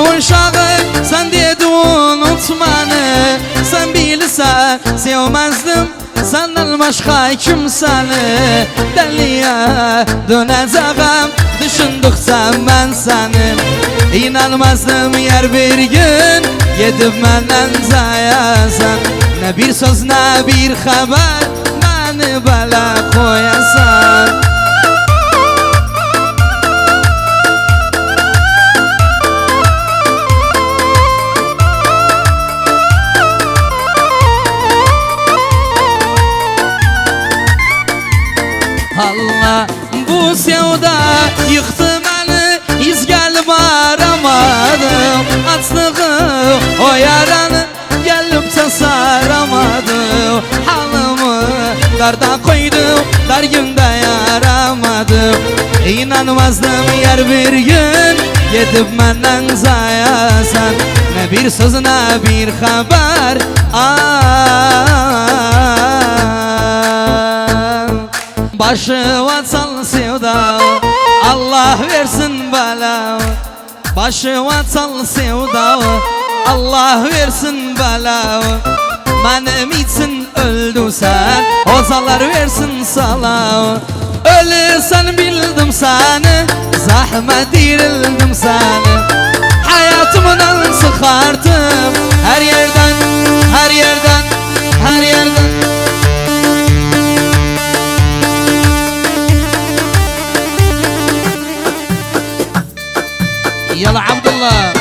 uşağım sen dedi unutmanı. Sen bilsen sevmezdim senden başka kimseni. Deliye döneceğim düşündükçe ben seni. İnanmazdım yer bir gün yedip menden zayasan. Ne bir söz ne bir haber beni bela koyasan. Allah bu sevda yıktı beni, iz gelip aramadım. Açlığı o yaranı gelip de saramadım. Halımı darda koydum, dar günde yaramadım. İnanmazdım yer bir gün yedip menden zayasan. Ne bir söz ne bir haber başıma çal sevda, Allah versin bela. Başıma çal sevda, Allah versin bela. Benim için öldü sen, ozalar versin sana. Ölürsen bildim seni, zahmet dirildim seni. Hayatımdan sıkardım, her yerden, her yerden, her yerden. يلا عبد الله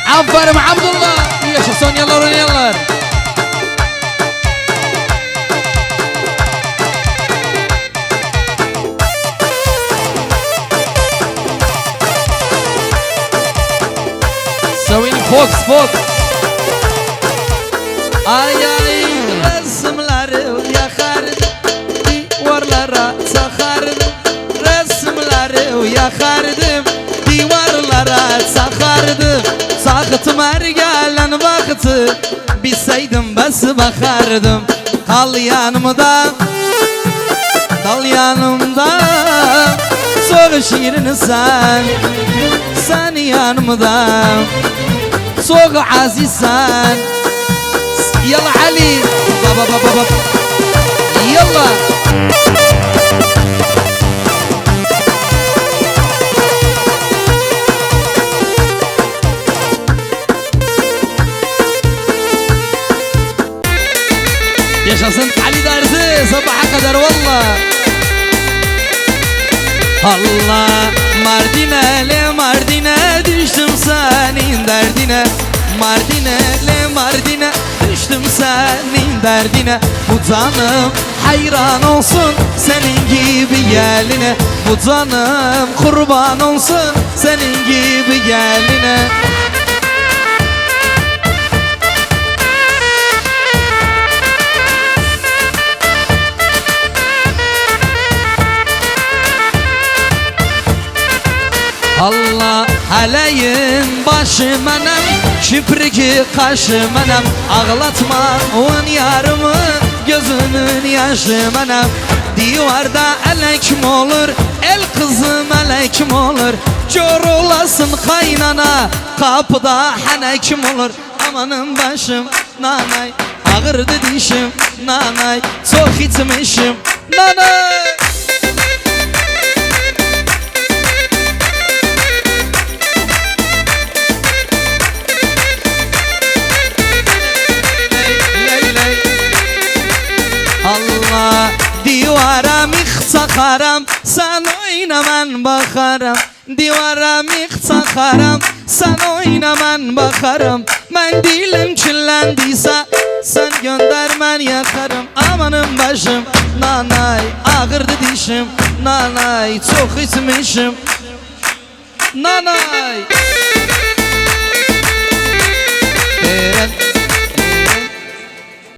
عبر مع عبد الله يا شخصون يلا ورن يلا سويني فوكس Ayali resimleri yakardım, divarlara sakardım. Resimleri yakardım, divarlara sakardım. Sakıtım her gelen vakti, bilseydim bes bakardım. Dal yanımda, dal yanımda, soğuk şiirini sen, sen yanımda, soğuk aziz sen. يلا علي بابا بابا بابا يلا yaşasın Ali dersi sabaha kadar valla. Allah Mardin'e Mardin'e düştüm senin derdine. Mardin'e Mardin'e düştüm senin derdine. Bu canım hayran olsun senin gibi geline. Bu canım kurban olsun senin gibi geline. Allah haleyin başı menem, kipriki kaşı menem. Ağlatma on yarımı, gözünün yaşı menem. Divarda elekim olur, el kızım elekim olur. Kör olasın kaynana, kapıda hanekim olur. Amanın başım nanay, ağırdı dişim nanay. Çok içmişim nanay. Allah divara mıh sen oyna ben bakarım. Divara mıh sen oyna ben bakarım. Ben dilim kirlendiyse sen gönder ben yakarım. Amanın başım nanay, ağırdı dişim nanay. Çok içmişim nanay.